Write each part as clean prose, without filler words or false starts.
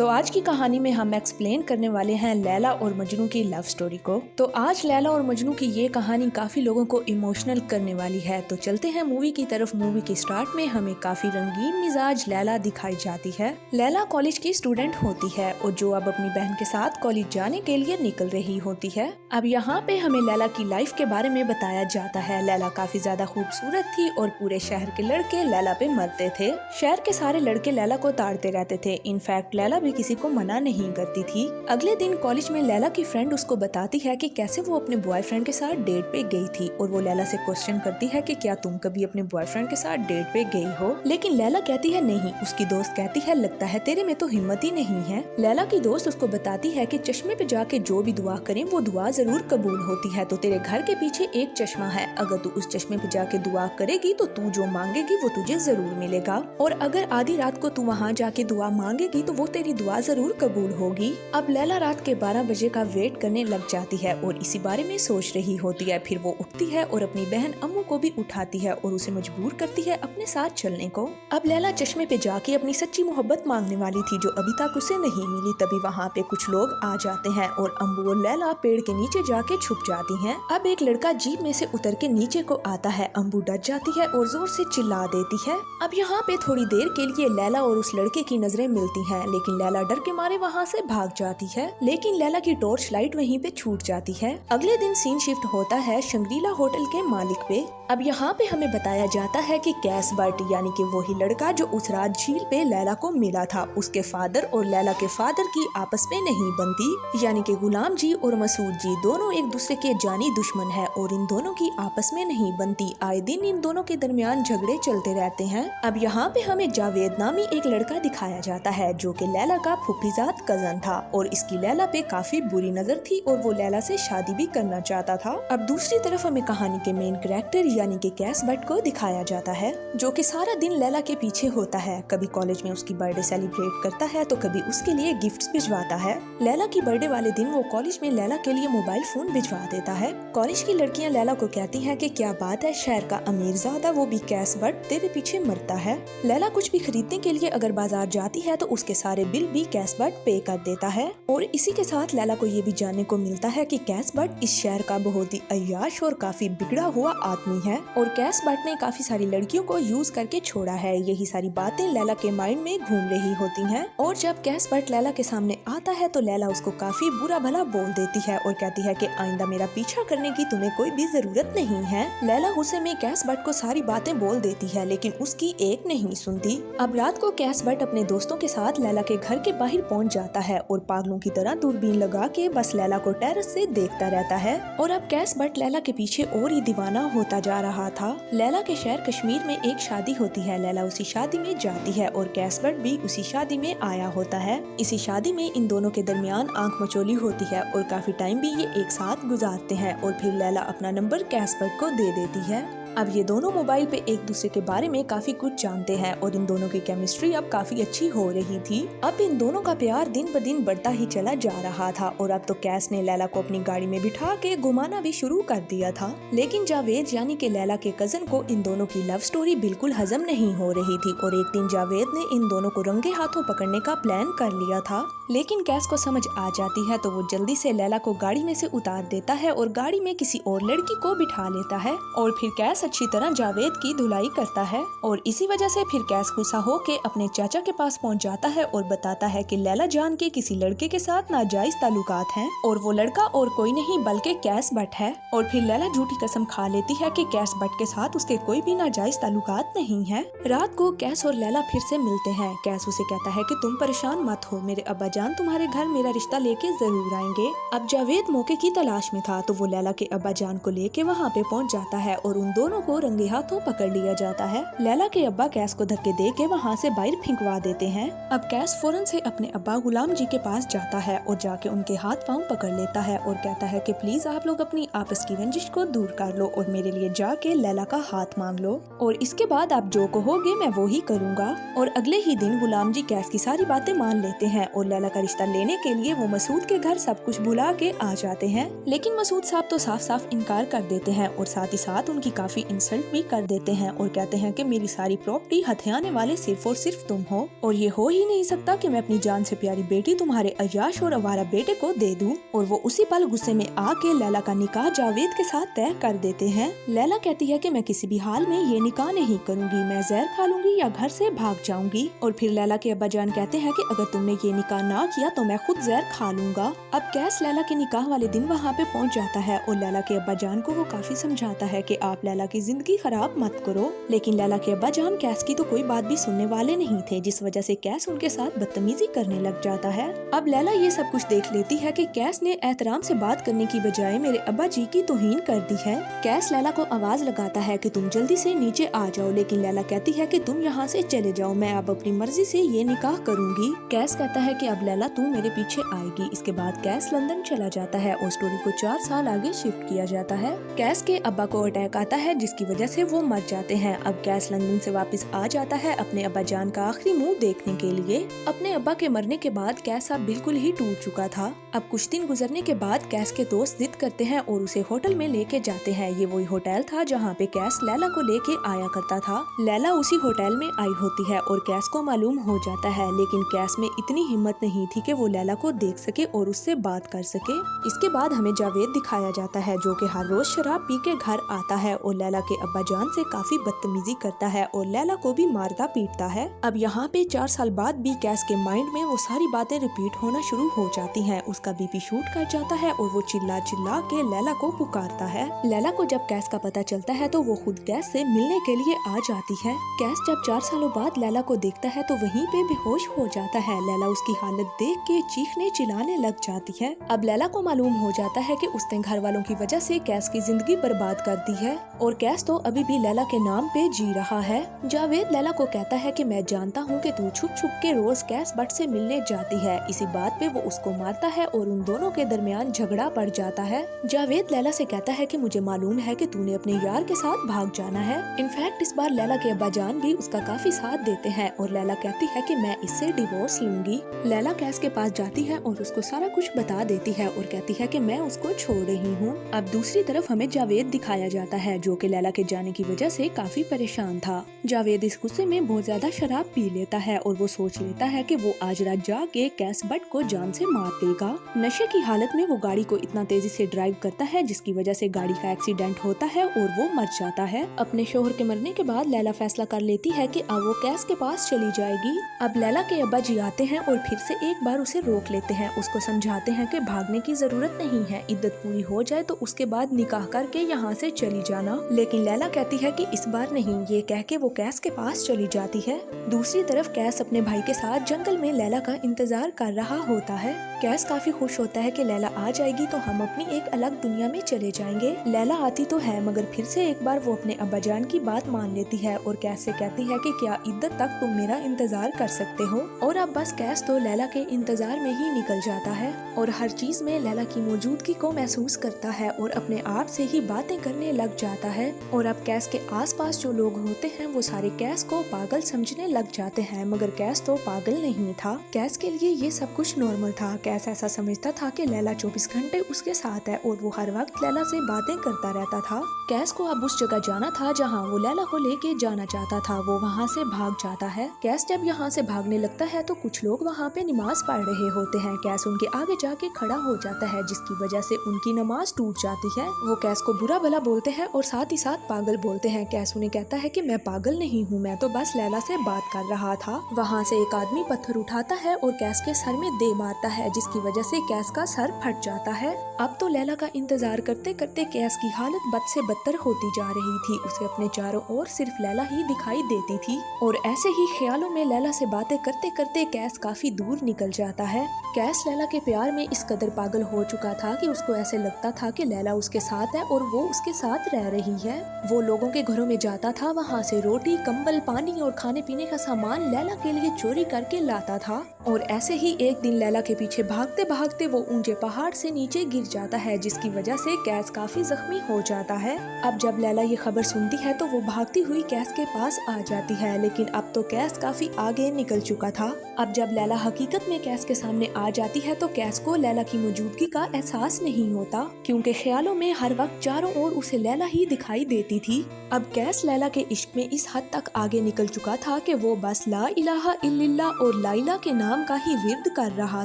आज की कहानी में हम एक्सप्लेन करने वाले हैं लैला और मजनू की लव स्टोरी को। तो आज लैला और मजनू की ये कहानी काफी लोगों को इमोशनल करने वाली है। तो चलते हैं मूवी की तरफ। मूवी के स्टार्ट में हमें काफी रंगीन मिजाज लैला दिखाई जाती है। लैला कॉलेज की स्टूडेंट होती है और जो अब अपनी बहन के साथ कॉलेज जाने के लिए निकल रही होती है। अब यहाँ पे हमें लैला की लाइफ के बारे में बताया जाता है। लैला काफी ज्यादा खूबसूरत थी और पूरे शहर के लड़के लैला पे मरते थे। शहर के सारे लड़के लैला को ताड़ते रहते थे। इनफैक्ट लैला भी किसी को मना नहीं करती थी। अगले दिन कॉलेज में लैला की फ्रेंड उसको बताती है कि कैसे वो अपने बॉयफ्रेंड के साथ डेट पे गई थी और वो लैला से क्वेश्चन करती है कि क्या तुम कभी अपने बॉयफ्रेंड के साथ डेट पे गई हो। लेकिन लैला कहती है नहीं। उसकी दोस्त कहती है लगता है तेरे में तो हिम्मत ही नहीं है। लैला की दोस्त उसको बताती है कि चश्मे पे जाके जो भी दुआ करें वो दुआ जरूर कबूल होती है। तो तेरे घर के पीछे एक चश्मा है, अगर तू उस चश्मे पे जाके दुआ करेगी तो तू जो मांगेगी वो तुझे जरूर मिलेगा। और अगर आधी रात को तू वहाँ जाके दुआ मांगेगी तो वो तेरी दुआ जरूर कबूल होगी। अब लैला रात के 12 बजे का वेट करने लग जाती है और इसी बारे में सोच रही होती है। फिर वो उठती है और अपनी बहन अम्मू को भी उठाती है और उसे मजबूर करती है अपने साथ चलने को। अब लैला चश्मे पे जाके अपनी सच्ची मोहब्बत मांगने वाली थी जो अभी तक उसे नहीं मिली। तभी वहाँ पे कुछ लोग आ जाते हैं और अम्मू और लैला पेड़ के नीचे जाके छुप जाती हैं। अब एक लड़का जीप में से उतर के नीचे को आता है। अम्बू डर जाती है और जोर से चिल्ला देती है। अब यहाँ पे थोड़ी देर के लिए लैला और उस लड़के की नजरें मिलती हैं, लेकिन लैला डर के मारे वहाँ से भाग जाती है। लेकिन लैला की टॉर्च लाइट वहीं पे छूट जाती है। अगले दिन सीन शिफ्ट होता है शंग्रीला होटल के मालिक पे। अब यहाँ पे हमें बताया जाता है कि कैस बट यानी कि वही लड़का जो उस रात झील पे लैला को मिला था, उसके फादर और लैला के फादर की आपस में नहीं बनती। यानी कि गुलाम जी और मसूद जी दोनों एक दूसरे के जानी दुश्मन है और इन दोनों की आपस में नहीं बनती। आए दिन इन दोनों के दरमियान झगड़े चलते रहते हैं। अब यहाँ पे हमें जावेद नामी एक लड़का दिखाया जाता है जो कि लैला का फूफीजाद कजन था और इसकी लैला पे काफी बुरी नजर थी और वो लैला से शादी भी करना चाहता था। अब दूसरी तरफ हमें कहानी के मेन कैरेक्टर यानी कि कैस बट को दिखाया जाता है जो कि सारा दिन लैला के पीछे होता है। कभी कॉलेज में उसकी बर्थडे सेलिब्रेट करता है तो कभी उसके लिए गिफ्ट्स भिजवाता है। लैला की बर्थडे वाले दिन वो कॉलेज में लैला के लिए मोबाइल फोन भिजवा देता है। कॉलेज की लड़कियां लैला को कहती हैं कि क्या बात है, शहर का अमीरजादा वो भी कैस बट तेरे पीछे मरता है। लैला कुछ भी खरीदने के लिए अगर बाजार जाती है तो उसके सारे बिल भी कैस बट पे कर देता है। और इसी के साथ लैला को ये भी जानने को मिलता है कि कैस बट इस शहर का बहुत ही अय्याश और काफी बिगड़ा हुआ आदमी है और कैस बट ने काफी सारी लड़कियों को यूज करके छोड़ा है। यही सारी बातें लैला के माइंड में घूम रही होती हैं। और जब कैस बट लैला के सामने आता है तो लैला उसको काफी बुरा भला बोल देती है और कहती है कि आइंदा मेरा पीछा करने की तुम्हें कोई भी जरूरत नहीं है। लैला गुस्से में कैस बट को सारी बातें बोल देती है लेकिन उसकी एक नहीं सुनती। अब रात को कैस बट अपने दोस्तों के साथ लैला के घर के बाहर पहुंच जाता है और पागलों की तरह दूरबीन लगा के बस लैला को टेरेस से देखता रहता है। और अब कैस बट लैला के पीछे और ही दीवाना होता जा रहा था। लैला के शहर कश्मीर में एक शादी होती है। लैला उसी शादी में जाती है और कैस बट भी उसी शादी में आया होता है। इसी शादी में इन दोनों के दरमियान आंख मचोली होती है और काफी टाइम भी ये एक साथ गुजारते हैं और फिर लैला अपना नंबर कैस बट को दे देती है। अब ये दोनों मोबाइल पे एक दूसरे के बारे में काफी कुछ जानते हैं और इन दोनों की केमिस्ट्री अब काफी अच्छी हो रही थी। अब इन दोनों का प्यार दिन ब दिन बढ़ता ही चला जा रहा था और अब तो कैस ने लैला को अपनी गाड़ी में बिठा के घुमाना भी शुरू कर दिया था। लेकिन जावेद यानी कि लैला के कजन को इन दोनों की लव स्टोरी बिल्कुल हजम नहीं हो रही थी और एक दिन जावेद ने इन दोनों को रंगे हाथों पकड़ने का प्लान कर लिया था। लेकिन कैस को समझ आ जाती है तो वो जल्दी से लैला को गाड़ी में से उतार देता है और गाड़ी में किसी और लड़की को बिठा लेता है और फिर कैस अच्छी तरह जावेद की धुलाई करता है। और इसी वजह से फिर कैस गुस्सा होके अपने चाचा के पास पहुंच जाता है और बताता है कि लैला जान के किसी लड़के के साथ नाजायज ताल्लुकात हैं और वो लड़का और कोई नहीं बल्कि कैस बट है। और फिर लैला झूठी कसम खा लेती है कि कैस बट के साथ उसके कोई भी नाजायज ताल्लुकात नहीं है। रात को कैस और लैला फिर से मिलते हैं। कैस उसे कहता है कि तुम परेशान मत हो, मेरे अब्बा जान तुम्हारे घर मेरा रिश्ता लेके जरूर आएंगे। अब जावेद मौके की तलाश में था तो वो लैला के अब्बा जान को लेके वहाँ पे पहुँच जाता है और उन दोनों को रंगे हाथों पकड़ लिया जाता है। लैला के अब्बा कैस को धक्के दे के वहाँ से बाहर फेंकवा देते हैं। अब कैस फौरन से अपने अब्बा गुलाम जी के पास जाता है और जाके उनके हाथ पांव पकड़ लेता है और कहता है कि प्लीज आप लोग अपनी आपस की रंजिश को दूर कर लो और मेरे लिए जाके लैला का हाथ मांग लो और इसके बाद आप जो कहोगे मैं वो ही करूँगा। और अगले ही दिन गुलाम जी कैस की सारी बातें मान लेते हैं और लैला लैला का रिश्ता लेने के लिए वो मसूद के घर सब कुछ भुला के आ जाते हैं, लेकिन मसूद साहब तो साफ साफ इनकार कर देते हैं और साथ ही साथ उनकी काफी इंसल्ट भी कर देते हैं और कहते हैं कि मेरी सारी प्रॉपर्टी हथियाने वाले सिर्फ और सिर्फ तुम हो और ये हो ही नहीं सकता कि मैं अपनी जान से प्यारी बेटी तुम्हारे अयाश और अवारा बेटे को दे दूं। और वो उसी पल गुस्से में आके लैला का निकाह जावेद के साथ तय कर देते हैं। लैला कहती है कि मैं किसी भी हाल में ये निकाह नहीं करूंगी, मैं जहर खा लूंगी या घर से भाग जाऊंगी। और फिर लैला के अब्बा जान कहते हैं कि अगर तुमने ये निकाह ना किया तो मैं खुद जहर खा लूंगा। अब कैस लैला के निकाह वाले दिन वहाँ पे पहुँच जाता है और लैला के अब्बा जान को वो काफी समझाता है कि आप लैला की जिंदगी खराब मत करो, लेकिन लैला के अब्बा जान कैस की तो कोई बात भी सुनने वाले नहीं थे, जिस वजह से कैस उनके साथ बदतमीजी करने लग जाता है। अब लैला ये सब कुछ देख लेती है कि कैस ने एहतराम से बात करने की बजाय मेरे अब्बा जी की तौहीन कर दी है। कैस लैला को आवाज लगाता है कि तुम जल्दी से नीचे आ जाओ, लेकिन लैला कहती है कि तुम यहाँ से चले जाओ, मैं अब अपनी मर्जी से ये निकाह करूँगी। कैस कहता है कि अब लैला तू मेरे पीछे आएगी। इसके बाद कैस लंदन चला जाता है और स्टोरी को 4 साल आगे शिफ्ट किया जाता है। कैस के अब्बा को अटैक आता है जिसकी वजह से वो मर जाते हैं। अब कैस लंदन से वापस आ जाता है अपने अब्बा जान का आखिरी मुंह देखने के लिए। अपने अब्बा के मरने के बाद कैस अब बिल्कुल ही टूट चुका था। अब कुछ दिन गुजरने के बाद कैस के दोस्त जिद करते हैं और उसे होटल में लेके जाते हैं। ये वही होटल था जहाँ पे कैस लैला को लेके आया करता था। लैला उसी होटल में आई होती है और कैस को मालूम हो जाता है, लेकिन कैस में इतनी हिम्मत नहीं थी कि वो लैला को देख सके और उससे बात कर सके। इसके बाद हमें जावेद दिखाया जाता है जो कि हर रोज शराब पी के घर आता है और लैला के अब्बा जान से काफी बदतमीजी करता है और लैला को भी मारता पीटता है। अब यहाँ पे 4 साल बाद भी कैस के माइंड में वो सारी बातें रिपीट होना शुरू हो जाती हैं। उसका बीपी शूट कर जाता है और वो चिल्ला चिल्ला के लैला को पुकारता है। लैला को जब कैस का पता चलता है तो वो खुद कैस से मिलने के लिए आ जाती है। कैस जब 4 सालों बाद लैला को देखता है तो वहीं पे बेहोश हो जाता है। लैला उसकी हालत देख के चीखने चिल्लाने लग जाती है। अब लैला को मालूम हो जाता है कि उसने घर वालों की वजह से कैस की जिंदगी बर्बाद कर दी है और कैस तो अभी भी लैला के नाम पे जी रहा है। जावेद लैला को कहता है कि मैं जानता हूँ कि तू छुप छुप के रोज कैस बट से मिलने जाती है। इसी बात पे वो उसको मारता है और उन दोनों के दरमियान झगड़ा पड़ जाता है। जावेद लैला से कहता है कि मुझे मालूम है कि तूने अपने यार के साथ भाग जाना है। इनफैक्ट इस बार लैला के अब्बा जान भी उसका काफी साथ देते हैं और लैला कहती है कि मैं इससे डिवोर्स लूंगी। लैला कैस के पास जाती है और उसको सारा कुछ बता देती है और कहती है कि मैं उसको छोड़ रही हूँ। अब दूसरी तरफ हमें जावेद दिखाया जाता है जो कि लैला के जाने की वजह से काफी परेशान था। जावेद इस गुस्से में बहुत ज्यादा शराब पी लेता है और वो सोच लेता है कि वो आज रात जाके कैस बट को जान से मार देगा। नशे की हालत में वो गाड़ी को इतना तेजी से ड्राइव करता है जिसकी वजह से गाड़ी का एक्सीडेंट होता है और वो मर जाता है। अपने शोहर के मरने के बाद लैला फैसला कर लेती है कि अब वो कैस के पास चली जाएगी। अब लैला के अब्बा जी आते हैं और फिर से एक बार उसे रोक लेते हैं। उसको समझाते हैं कि भागने की जरूरत नहीं है, इद्दत पूरी हो जाए तो उसके बाद निकाह करके यहाँ से चली जाना। लेकिन लैला कहती है कि इस बार नहीं, ये कह के वो कैस के पास चली जाती है। दूसरी तरफ कैस अपने भाई के साथ जंगल में लैला का इंतजार कर रहा होता है। कैस काफी खुश होता है कि लैला आ जाएगी तो हम अपनी एक अलग दुनिया में चले जाएंगे। लैला आती तो है मगर फिर से एक बार वो अपने अब्बा जान की बात मान लेती है और कैस से कहती है कि क्या इद्दत तक तुम मेरा इंतजार कर सकते हो। और अब बस कैस तो लैला के इंतजार में ही निकल जाता है और हर चीज में लैला की मौजूदगी को महसूस करता है और अपने आप से ही बातें करने लग जाता है। और अब कैस के आसपास जो लोग होते हैं वो सारे कैस को पागल समझने लग जाते हैं, मगर कैस तो पागल नहीं था। कैस के लिए ये सब कुछ नॉर्मल था। कैस ऐसा समझता था कि लैला 24 घंटे उसके साथ है और वो हर वक्त लैला से बातें करता रहता था। कैस को अब उस जगह जाना था जहाँ वो लैला को लेके जाना चाहता था। वो वहाँ से भाग जाता है। कैस जब यहाँ से भागने लगता है तो कुछ लोग वहाँ पे नमाज पढ़ रहे होते हैं। कैस उनके आगे जाके खड़ा हो जाता है जिसकी वजह से उनकी नमाज टूट जाती है। वो कैस को बुरा भला बोलते हैं और साथ ही साथ पागल बोलते हैं। कैस उन्हें कहता है कि मैं पागल नहीं हूँ, मैं तो बस लैला से बात कर रहा था। वहाँ से एक आदमी पत्थर उठाता है और कैस के सर में दे मारता है जिसकी वजह से कैस का सर फट जाता है। अब तो लैला का इंतजार करते करते कैस की हालत बद से बदतर होती जा रही थी। उसे अपने चारों ओर सिर्फ लैला ही दिखाई देती थी और ऐसे ही ख्यालों में लैला से बातें करते करते कैस काफी दूर निकल जाता है। कैस लैला के प्यार में इस कदर पागल हो चुका था कि उसको ऐसे लगता था कि लैला उसके साथ है और वो उसके साथ रह रही है। वो लोगों के घरों में जाता था, वहाँ से रोटी, कंबल, पानी और खाने पीने का सामान लैला के लिए चोरी करके लाता था और ऐसे ही एक दिन लैला के पीछे भागते भागते वो ऊंचे पहाड़ से नीचे गिर जाता है, जिसकी वजह से कैस काफी जख्मी हो जाता है। अब जब लैला ये खबर सुनती है तो वो भागती हुई कैस के पास आ जाती है, लेकिन अब तो कैस काफी आगे निकल चुका था। अब जब लैला हकीकत में कैस के सामने आ जाती है तो कैस को लैला की मौजूदगी का एहसास नहीं होता, क्योंकि ख्यालों में हर वक्त चारों ओर उसे लैला ही दिखाई देती थी। अब कैस लैला के इश्क में इस हद तक आगे निकल चुका था कि वो बस ला इलाहा इल्लल्लाह और लाइला के नाम का ही विर्द कर रहा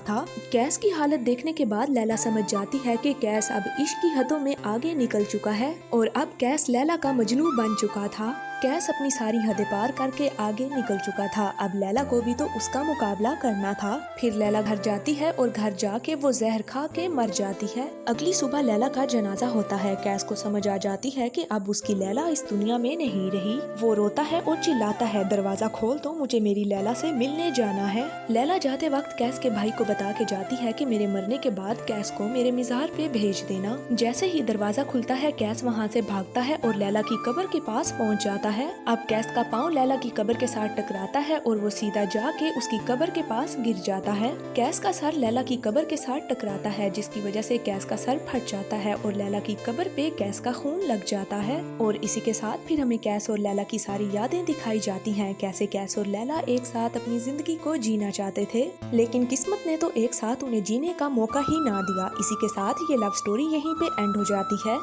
था। कैस की हालत देखने के बाद लैला समझ जाती है कि कैस अब इश्क की हदों में आगे निकल चुका है और अब कैस लैला का मजनू बन चुका था। कैस अपनी सारी हदें पार करके आगे निकल चुका था। अब लैला को भी तो उसका मुकाबला करना था। फिर लैला घर जाती है और घर जाके वो जहर खा के मर जाती है। अगली सुबह लैला का जनाजा होता है। कैस को समझ आ जाती है कि अब उसकी लैला इस दुनिया में नहीं रही। वो रोता है और चिल्लाता है, दरवाजा खोल दो, मुझे मेरी लैला से मिलने जाना है। लैला जाते वक्त कैस के भाई को बता के जाती है कि मेरे मरने के बाद कैस को मेरे मिज़ार पे भेज देना। जैसे ही दरवाजा खुलता है कैस वहाँ से भागता है और लैला की कब्र के पास पहुँच जाता है। अब कैस का पाँव लैला की कब्र के साथ टकराता है और वो सीधा जाके उसकी कब्र के पास गिर जाता है। कैस का सर लैला की कब्र के साथ टकराता है, जिसकी वजह से कैस का सर फट जाता है और लैला की कब्र पे कैस का खून लग जाता है। और इसी के साथ फिर हमें कैस और लैला की सारी यादें दिखाई जाती हैं, कैसे कैस और लैला एक साथ अपनी जिंदगी को जीना चाहते थे, लेकिन किस्मत ने तो एक साथ उन्हें जीने का मौका ही ना दिया। इसी के साथ ये लव स्टोरी यहीं पे एंड हो जाती है।